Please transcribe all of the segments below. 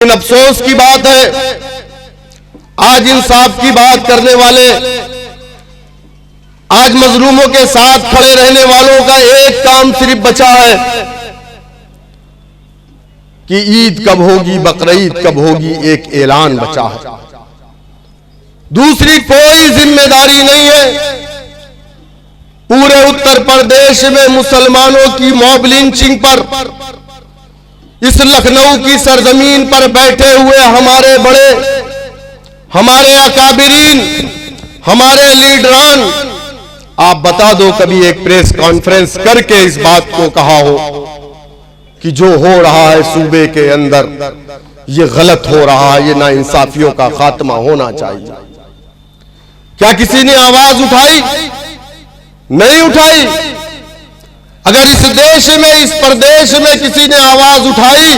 लेकिन अफसोस की बात है, आज इंसाफ की बात करने वाले, आज मजलूमों के साथ खड़े रहने वालों का एक काम सिर्फ बचा है कि ईद कब होगी, बकरीद कब होगी, एक ऐलान बचा है। दूसरी कोई जिम्मेदारी नहीं है। पूरे उत्तर प्रदेश में मुसलमानों की मॉब लिंचिंग पर, इस लखनऊ की सरजमीन पर बैठे हुए हमारे बड़े, हमारे अकाबिरीन, हमारे लीडरान, आप बता दो कभी एक प्रेस कॉन्फ्रेंस करके इस बात को कहा हो कि जो हो रहा है सूबे के अंदर ये गलत हो रहा है, ये नाइंसाफियों का खात्मा होना चाहिए। क्या किसी ने आवाज उठाई? नहीं उठाई। अगर इस देश में, इस प्रदेश में किसी ने आवाज उठाई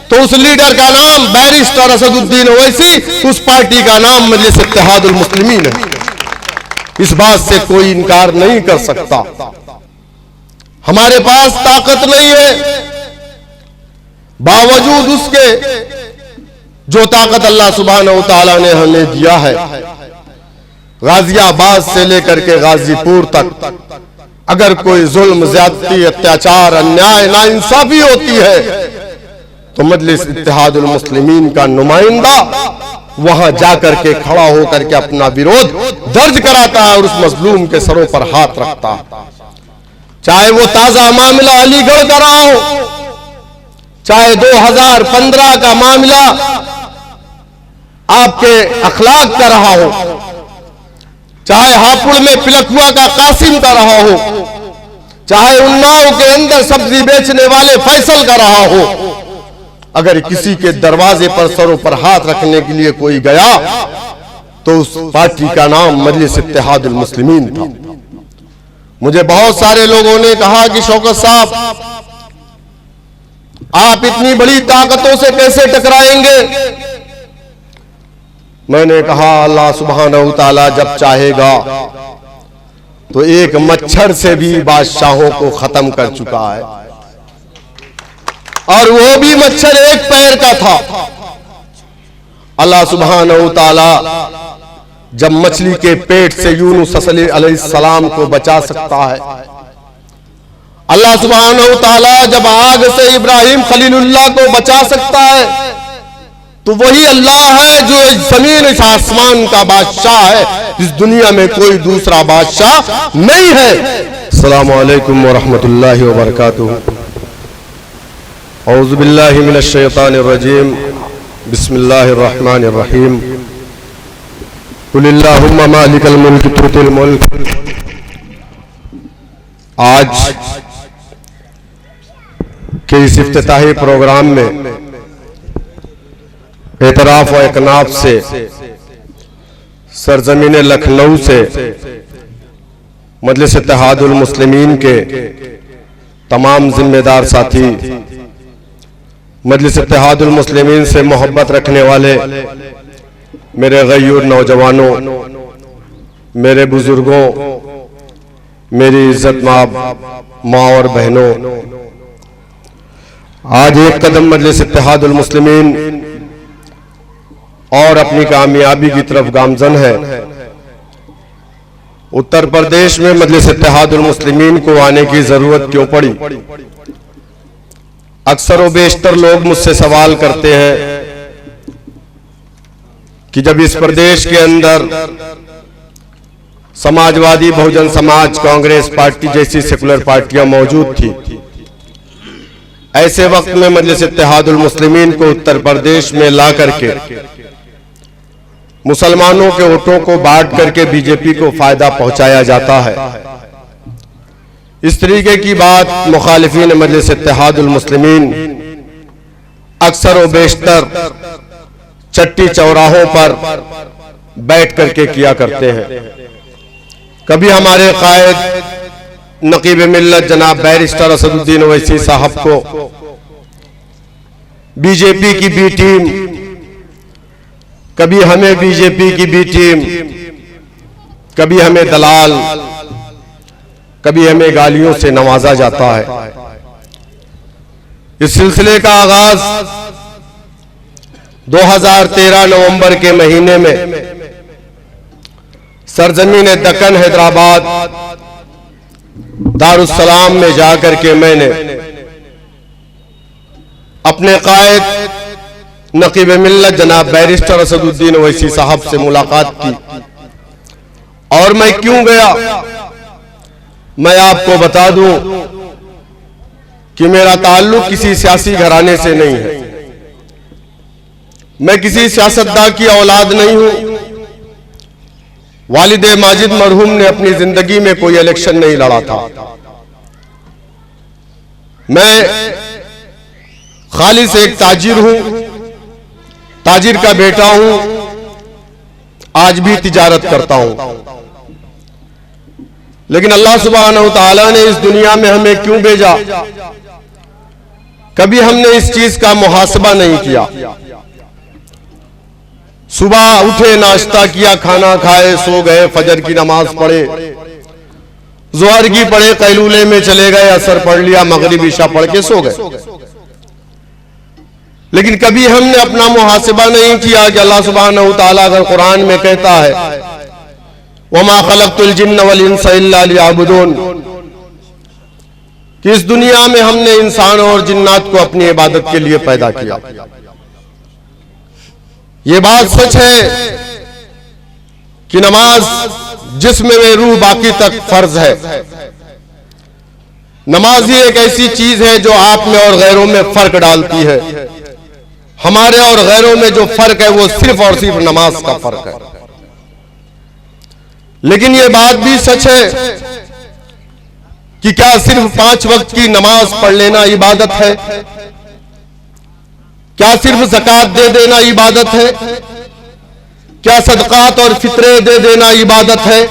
तो उस लीडर का नाम बैरिस्टर असदुद्दीन ओवैसी, उस पार्टी का नाम मजलिस इत्तेहादुल मुस्लिमीन है। इस बात से कोई इनकार नहीं कर सकता। हमारे पास ताकत नहीं है, बावजूद उसके जो ताकत अल्लाह सुब्हानहू तआला ने हमें दिया है, गाजियाबाद से लेकर के गाजीपुर तक अगर कोई जुल्म, ज्यादती, अत्याचार, अन्याय, नाइंसाफी होती है तो मजलिस इत्तेहादुल मुस्लिमीन का नुमाइंदा वहां जाकर के खड़ा होकर के अपना विरोध दर्ज कराता है और उस मजलूम के सरों पर हाथ रखता है। चाहे वो ताजा मामला अलीगढ़ का रहा हो, चाहे 2015 का मामला आपके अखलाक का रहा हो, चाहे हापुड़ में पिलखुआ का कासिम का रहा हो, चाहे उन्नाव के अंदर सब्जी बेचने वाले फैसल का रहा हो, अगर किसी के दरवाजे पर सरों पर हाथ रखने के लिए कोई गया तो उस पार्टी का नाम मजलिस इत्तेहादुल मुस्लिमीन था। मुझे बहुत सारे लोगों ने कहा कि शौकत साहब, आप इतनी बड़ी ताकतों से कैसे टकराएंगे? मैंने कहा अल्लाह सुब्हानहू तआला जब चाहेगा तो एक मच्छर से भी बादशाहों को खत्म कर चुका है, और वो भी मच्छर एक पैर का था। अल्लाह सुब्हानहू तआला जब मछली के पेट से यूनुस अलैहिस्सलाम को बचा सकता है, अल्लाह सुब्हानहू तआला जब आग से इब्राहिम खलीलुल्लाह को बचा सकता है, तो वही अल्लाह है जो इस जमीन, इस आसमान का बादशाह है। इस दुनिया में कोई दूसरा बादशाह नहीं है। अस्सलामु अलैकुम व रहमतुल्लाहि व बरकातुहू। औज़ु बिल्लाहि मिनश शैतानिर रजीम। बिस्मिल्लाहिर रहमानिर रहीम। कुलिल्लाहुम्मा मालिकल मुल्क तुतिल मुल्क। आज के इस इफ्तिताही प्रोग्राम में एतराफ व इकनाफ से सरजमीन लखनऊ से मजलिस इत्तेहादुल मुस्लिमीन के तमाम जिम्मेदार साथी, मजलिस इत्तेहादुल मुस्लिमीन से मोहब्बत रखने वाले मेरे गयूर नौजवानों, मेरे बुजुर्गों, मेरी इज्जतमाब माँ और बहनों, आज एक कदम मजलिस इत्तेहादुल मुस्लिमीन और अपनी कामयाबी की तरफ गामजन है। उत्तर प्रदेश में मजलिस इत्तेहादुल मुस्लिमीन को आने की जरूरत क्यों पड़ी? अक्सर व बेशतर लोग मुझसे सवाल करते हैं कि जब इस प्रदेश के अंदर समाजवादी, बहुजन समाज, कांग्रेस पार्टी जैसी सेकुलर पार्टियां मौजूद थी, ऐसे वक्त में मजलिस इत्तेहादुल मुस्लिमीन को उत्तर प्रदेश में ला करके मुसलमानों के वोटों को बांट करके बीजेपी को फायदा पहुंचाया जाता है। इस तरीके की बात मुखालिफीन मजलिस इत्तेहादुल मुस्लिमीन अक्सर व बेशतर चट्टी चौराहों पर बैठ करके किया करते हैं। कभी हमारे कायद नकीब मिल्लत जनाब बैरिस्टर असदुद्दीन ओवैसी साहब को बीजेपी की बी टीम, कभी हमें बीजेपी की बी टीम, कभी हमें दलाल, कभी हमें गालियों से नवाजा जाता है। इस सिलसिले का आगाज 2013 नवंबर के महीने में सरजमीन दक्कन हैदराबाद दारुस्सलाम में जाकर के मैंने अपने कायद नकीब मिल्लत जनाब बैरिस्टर असदुद्दीन ओवैसी साहब से मुलाकात की। और मैं क्यों गया, मैं आपको बता दूं कि मेरा ताल्लुक किसी सियासी घराने से नहीं है। मैं किसी सियासतदान की औलाद नहीं हूं। वालिद माजिद मरहूम ने अपनी जिंदगी में कोई इलेक्शन नहीं लड़ा था। मैं खालिस एक ताजिर हूं, ताजिर का बेटा हूं, आज भी तिजारत करता हूं। लेकिन अल्लाह सुब्हानहू तआला ने इस दुनिया में हमें क्यों भेजा, कभी हमने इस चीज का मुहासबा नहीं किया। सुबह उठे, नाश्ता किया, खाना खाए, सो गए, फजर की नमाज पढ़े, ज़ोहर की पढ़े, कैलूले में चले गए, असर पढ़ लिया, मगरिब इशा पढ़ के सो गए। लेकिन कभी हमने अपना मुहासिबा नहीं किया कि अल्लाह सुब्हानहू तआला अगर कुरान में कहता है वमा खलक़तुल जिन्न वल इंसा इल्ला लियअबुदून, कि इस दुनिया में हमने इंसान और जिन्नात को अपनी इबादत के लिए पैदा किया। ये बात सच है कि नमाज जिस्म में रूह बाकी तक फर्ज है। नमाज ही एक ऐसी चीज है जो आप में और गैरों में फर्क डालती है। हमारे और गैरों में जो फर्क है वो सिर्फ और सिर्फ नमाज का फर्क है। लेकिन ये बात भी सच है कि क्या सिर्फ 5 वक्त की नमाज पढ़ लेना इबादत है? क्या सिर्फ ज़कात दे देना इबादत है? क्या सदकात और फितरे दे देना इबादत है?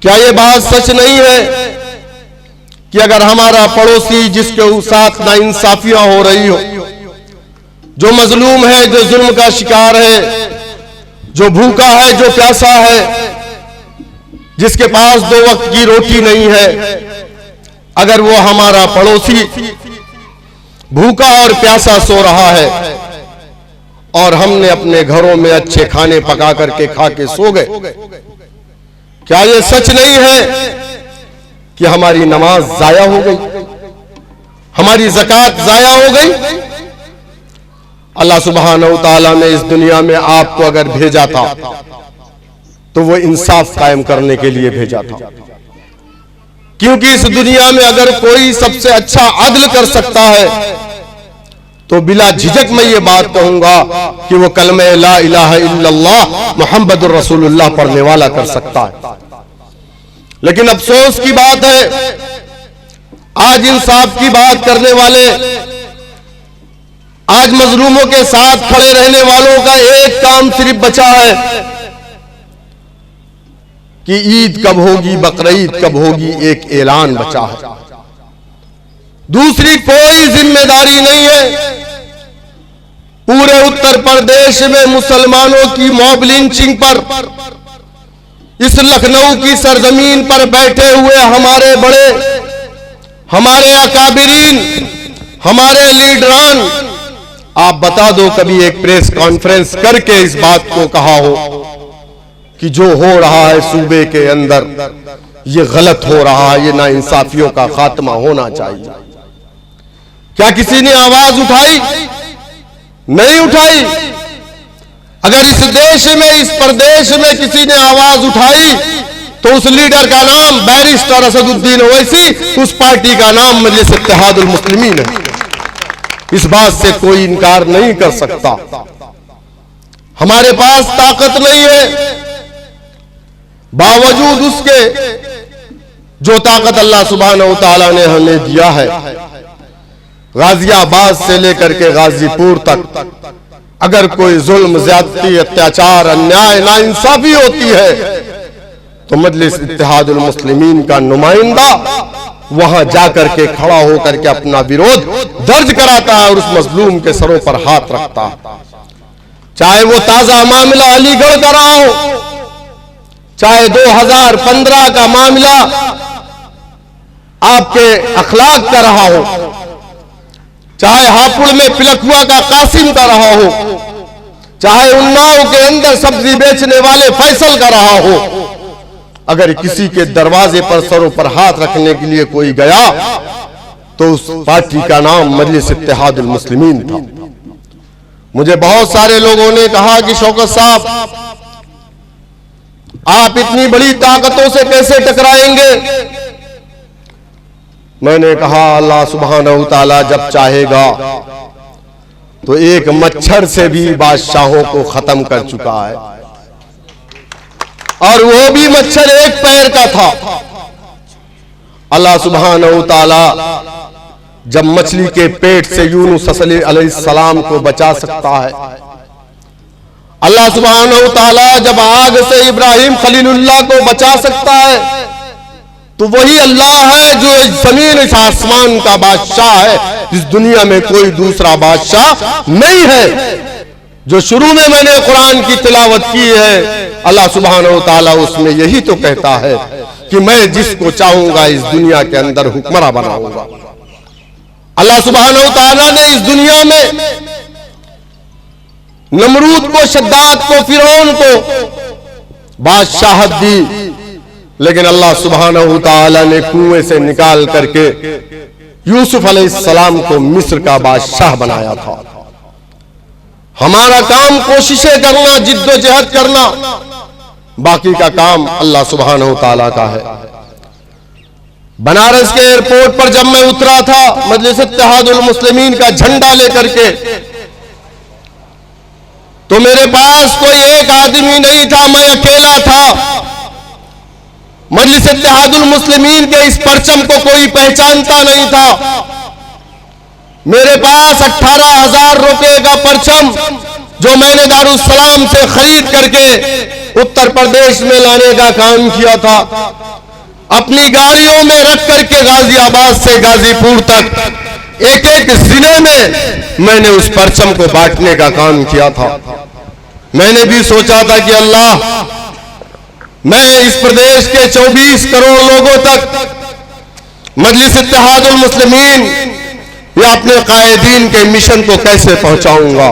क्या ये बात सच नहीं है कि अगर हमारा पड़ोसी जिसके साथ नाइंसाफियां हो रही हो, जो मजलूम है, जो जुल्म का शिकार है, जो भूखा है, जो प्यासा है, जिसके पास 2 वक्त की रोटी नहीं है, अगर वो हमारा पड़ोसी भूखा और प्यासा सो रहा है और हमने अपने घरों में अच्छे खाने पका करके खा के सो गए, क्या ये सच नहीं है कि हमारी नमाज जाया हो गई, हमारी ज़कात जाया हो गई? अल्लाह सुब्हानहू तआला ने इस दुनिया में आपको अगर भेजा था तो वो इंसाफ कायम करने के लिए भेजा था। क्योंकि इस दुनिया में अगर कोई सबसे अच्छा अदल कर सकता है तो बिला झिझक मैं ये बात कहूंगा कि वो कलमे ला इलाहा इल्लल्लाह मुहम्मदुर रसूलुल्लाह पढ़ने वाला कर सकता है। लेकिन अफसोस की बात है, आज इंसाफ की बात करने वाले, आज मजलूमों के साथ खड़े रहने वालों का एक काम सिर्फ बचा है कि ईद कब होगी, बकरीद कब होगी, एक ऐलान बचा है। दूसरी कोई जिम्मेदारी नहीं है। पूरे उत्तर प्रदेश में मुसलमानों की मॉब लिंचिंग पर, इस लखनऊ की सरजमीन पर बैठे हुए हमारे बड़े, हमारे अकाबिरीन, हमारे लीडरान, आप बता दो कभी एक प्रेस कॉन्फ्रेंस करके इस बात को कहा हो कि जो हो रहा है सूबे के अंदर ये गलत हो रहा है, ये नाइंसाफियों का खात्मा होना चाहिए? क्या किसी ने आवाज उठाई? नहीं उठाई। अगर इस देश में, इस प्रदेश में किसी ने आवाज उठाई तो उस लीडर का नाम बैरिस्टर असदुद्दीन ओवैसी, उस पार्टी का नाम मजलिस इत्तेहादुल मुस्लिमीन है। इस बात से कोई इनकार नहीं कर सकता। हमारे पास ताकत नहीं है, बावजूद उसके जो ताकत अल्लाह सुब्हानहू तआला ने हमें दिया है, गाजियाबाद से लेकर के गाजीपुर तक अगर कोई जुल्म, ज्यादती, अत्याचार, अन्याय, नाइंसाफी होती है तो मजलिस इत्तेहादुल मुस्लिमीन का नुमाइंदा वहां जाकर के खड़ा होकर के अपना विरोध दर्ज कराता है और उस मजलूम के सरों पर हाथ रखता है। चाहे वो ताजा मामला अलीगढ़ का रहा हो, चाहे 2015 का मामला आपके अखलाक का रहा हो, चाहे हापुड़ में पिलखुआ का कासिम का रहा हो, चाहे उन्नाव के अंदर सब्जी बेचने वाले फैसल का रहा हो, अगर किसी के दरवाजे पर सरों पर हाथ रखने के लिए कोई गया तो उस पार्टी का नाम मजलिस इत्तेहादुल मुस्लिमीन था। मुझे बहुत सारे लोगों ने कहा कि शौकत साहब, आप इतनी बड़ी ताकतों से कैसे टकराएंगे? मैंने कहा अल्लाह सुब्हानहू तआला जब चाहेगा तो एक मच्छर से भी बादशाहों को खत्म कर चुका है, और वो भी मच्छर एक पैर का था। अल्लाह सुब्हानहू तआला जब मछली के पेट से यूनुस अलैहिस्सलाम को बचा सकता है, अल्लाह सुब्हानहू तआला जब आग से इब्राहिम खलीलुल्लाह को बचा सकता है, तो वही अल्लाह है जो इस जमीन इस आसमान का बादशाह है। इस दुनिया में कोई दूसरा बादशाह नहीं है। जो शुरू में मैंने कुरान की तिलावत की है, अल्लाह सुब्हानहू तआला उसमें यही तो कहता है कि मैं जिसको चाहूंगा इस दुनिया के अंदर हुक्मरान बनाऊंगा। अल्लाह सुब्हानहू तआला ने इस दुनिया में नमरूद को, शद्दाद को, फिरौन को बादशाहत दी, लेकिन अल्लाह सुब्हानहू तआला ने कुएं से निकाल करके यूसुफ अलैहिस्सलाम को मिस्र का बादशाह बनाया था। हमारा काम कोशिशें करना, जिद्दोजहद करना, बाकी का काम अल्लाह सुब्हानहू तआला का है। बनारस के एयरपोर्ट पर जब मैं उतरा था मजलिस इत्तेहादुल मुस्लिमीन का झंडा लेकर के, तो मेरे पास कोई एक आदमी नहीं था, मैं अकेला था। मजलिस इत्तेहादुल मुस्लिमीन के इस परचम को कोई पहचानता नहीं था। मेरे पास 18,000 रुपए का परचम जो मैंने दारुस्सलाम से खरीद करके उत्तर प्रदेश में लाने का काम किया था, अपनी गाड़ियों में रख करके गाजियाबाद से गाजीपुर तक एक एक जिले में मैंने उस परचम को बांटने का काम किया था। मैंने भी सोचा था कि अल्लाह, मैं इस प्रदेश के 24 करोड़ लोगों तक मजलिस इत्तेहादुल मुस्लिमीन या अपने कायदीन के मिशन को कैसे पहुंचाऊंगा,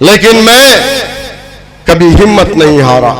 लेकिन मैं कभी हिम्मत नहीं हारा।